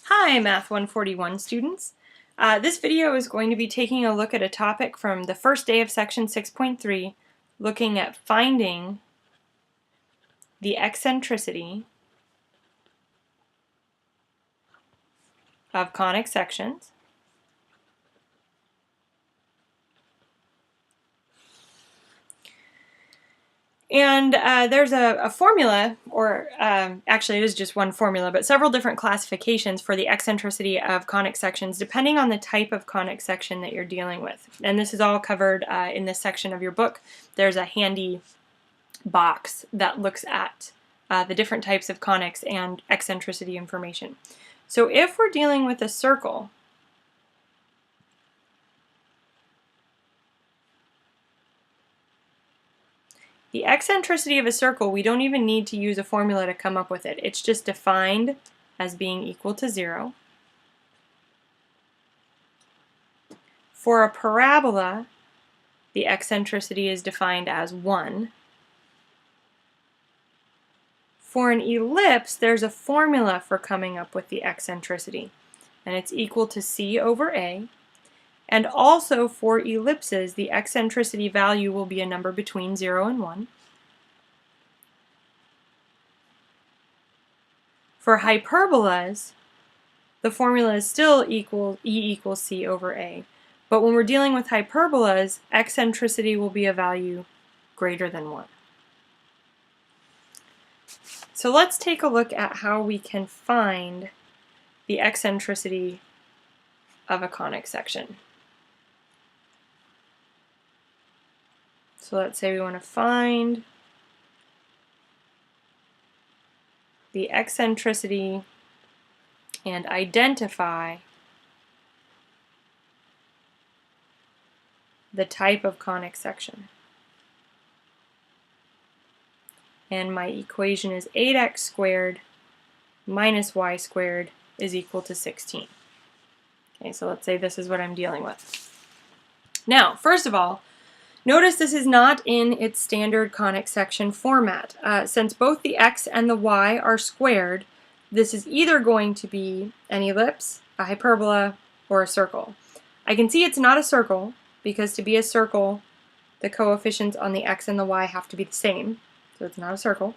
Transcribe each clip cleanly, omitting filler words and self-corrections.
Hi, Math 141 students. This video is going to be taking a look at a topic from the first day of section 6.3, looking at finding the eccentricity of conic sections. And there's a formula, or actually it is just one formula, but several different classifications for the eccentricity of conic sections depending on the type of conic section that you're dealing with. And this is all covered in this section of your book. There's a handy box that looks at the different types of conics and eccentricity information. So if we're dealing with a circle, the eccentricity of a circle, we don't even need to use a formula to come up with it. It's just defined as being equal to 0. For a parabola, the eccentricity is defined as 1. For an ellipse, there's a formula for coming up with the eccentricity, and it's equal to c over a. And also for ellipses, the eccentricity value will be a number between 0 and 1. For hyperbolas, the formula is still E equals c over a. But when we're dealing with hyperbolas, eccentricity will be a value greater than 1. So let's take a look at how we can find the eccentricity of a conic section. So let's say we want to find the eccentricity and identify the type of conic section. And my equation is 8x squared minus y squared is equal to 16. Okay, so let's say this is what I'm dealing with. Now, first of all, notice this is not in its standard conic section format. Since both the x and the y are squared, this is either going to be an ellipse, a hyperbola, or a circle. I can see it's not a circle because to be a circle, the coefficients on the x and the y have to be the same, so it's not a circle.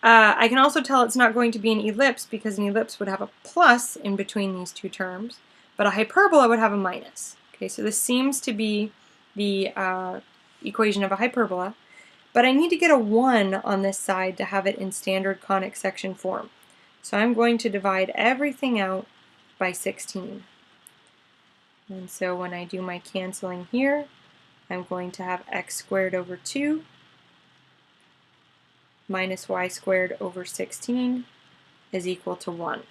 I can also tell it's not going to be an ellipse because an ellipse would have a plus in between these two terms, but a hyperbola would have a minus. Okay, so this seems to be the equation of a hyperbola, but I need to get a 1 on this side to have it in standard conic section form. So I'm going to divide everything out by 16. And so when I do my canceling here, I'm going to have x squared over 2 minus y squared over 16 is equal to 1.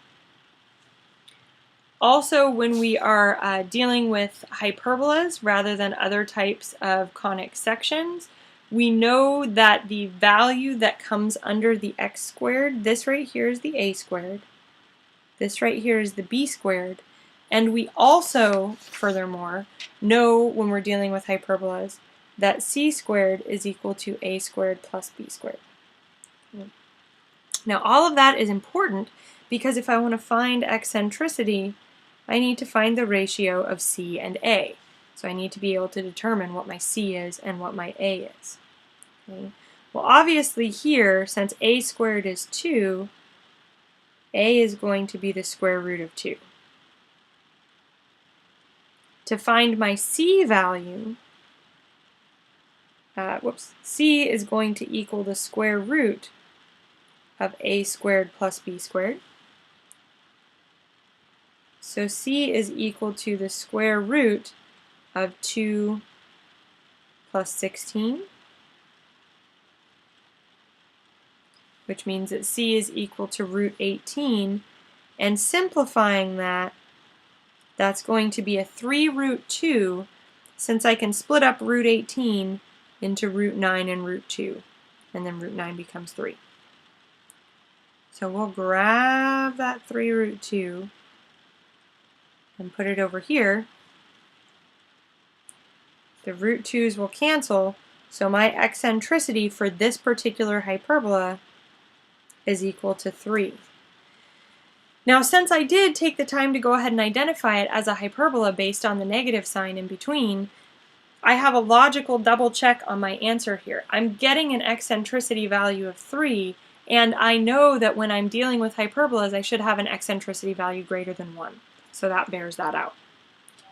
Also, when we are dealing with hyperbolas rather than other types of conic sections, we know that the value that comes under the x squared, this right here is the a squared, this right here is the b squared, and we also, furthermore, know when we're dealing with hyperbolas that c squared is equal to a squared plus b squared. Now all of that is important because if I want to find eccentricity, I need to find the ratio of c and a. So I need to be able to determine what my c is and what my a is. Okay. Well, obviously here, since a squared is 2, a is going to be the square root of 2. To find my c value, c is going to equal the square root of a squared plus b squared. So c is equal to the square root of 2 plus 16, which means that c is equal to root 18, and simplifying that, that's going to be a 3 root 2, since I can split up root 18 into root 9 and root 2, and then root 9 becomes 3. So we'll grab that 3 root 2 and put it over here. The root 2's will cancel, so my eccentricity for this particular hyperbola is equal to 3. Now, since I did take the time to go ahead and identify it as a hyperbola based on the negative sign in between, I have a logical double check on my answer here. I'm getting an eccentricity value of 3, and I know that when I'm dealing with hyperbolas, I should have an eccentricity value greater than 1. So that bears that out.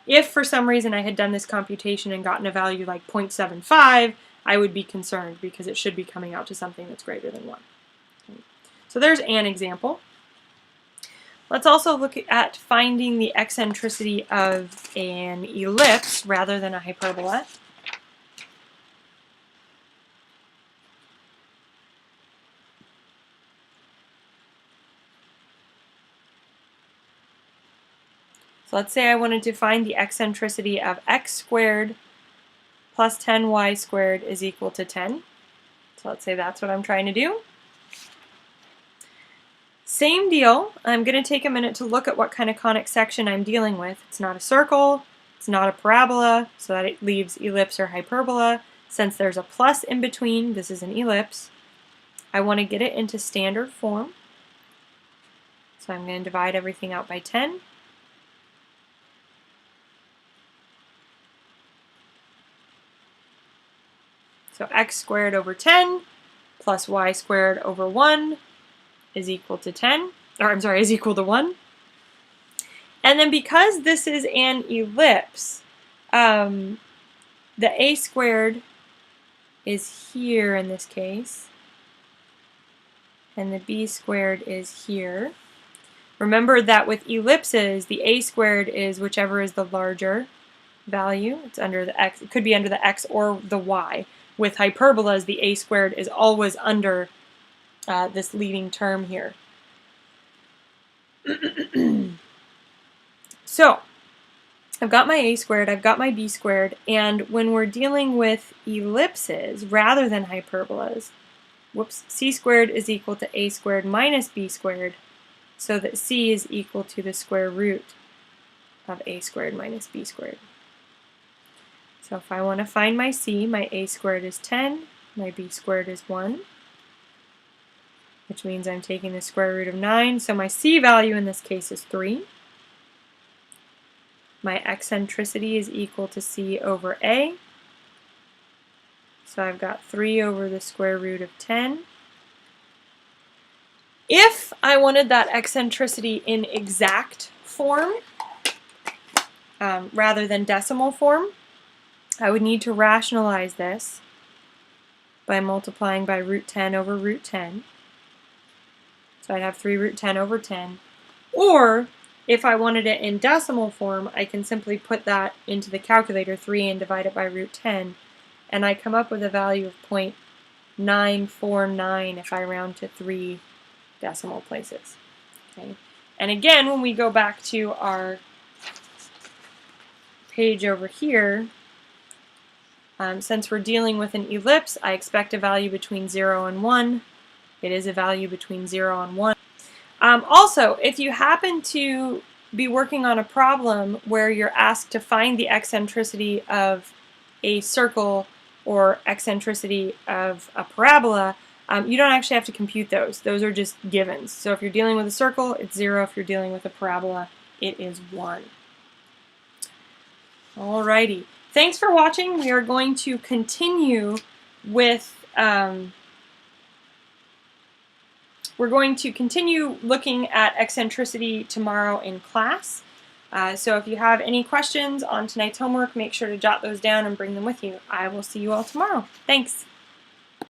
If for some reason I had done this computation and gotten a value like 0.75, I would be concerned because it should be coming out to something that's greater than 1. So there's an example. Let's also look at finding the eccentricity of an ellipse rather than a hyperbola. So let's say I wanted to find the eccentricity of x squared plus 10y squared is equal to 10. So let's say that's what I'm trying to do. Same deal. I'm going to take a minute to look at what kind of conic section I'm dealing with. It's not a circle, it's not a parabola, so that it leaves ellipse or hyperbola. Since there's a plus in between, this is an ellipse. I want to get it into standard form. So I'm going to divide everything out by 10. So x squared over 10 plus y squared over 1 is equal to 10, or I'm sorry, is equal to 1. And then because this is an ellipse, the a squared is here in this case, and the b squared is here. Remember that with ellipses, the a squared is whichever is the larger value. It's under the x. It could be under the x or the y. With hyperbolas, the a squared is always under this leading term here. So, I've got my a squared, I've got my b squared, and when we're dealing with ellipses rather than hyperbolas, c squared is equal to a squared minus b squared, so that c is equal to the square root of a squared minus b squared. So if I want to find my c, my a squared is 10, my b squared is 1, which means I'm taking the square root of 9, so my c value in this case is 3. My eccentricity is equal to c over a, so I've got 3 over the square root of 10. If I wanted that eccentricity in exact form, rather than decimal form, I would need to rationalize this by multiplying by root 10 over root 10. So I'd have 3 root 10 over 10. Or, if I wanted it in decimal form, I can simply put that into the calculator, 3, and divide it by root 10. And I come up with a value of 0.949 if I round to 3 decimal places. Okay. And again, when we go back to our page over here, since we're dealing with an ellipse, I expect a value between 0 and 1. It is a value between 0 and 1. Also, if you happen to be working on a problem where you're asked to find the eccentricity of a circle or eccentricity of a parabola, you don't actually have to compute those. Those are just givens. So if you're dealing with a circle, it's 0. If you're dealing with a parabola, it is 1. Alrighty. Thanks for watching. We are going to continue with we're going to continue looking at eccentricity tomorrow in class. So if you have any questions on tonight's homework, make sure to jot those down and bring them with you. I will see you all tomorrow. Thanks.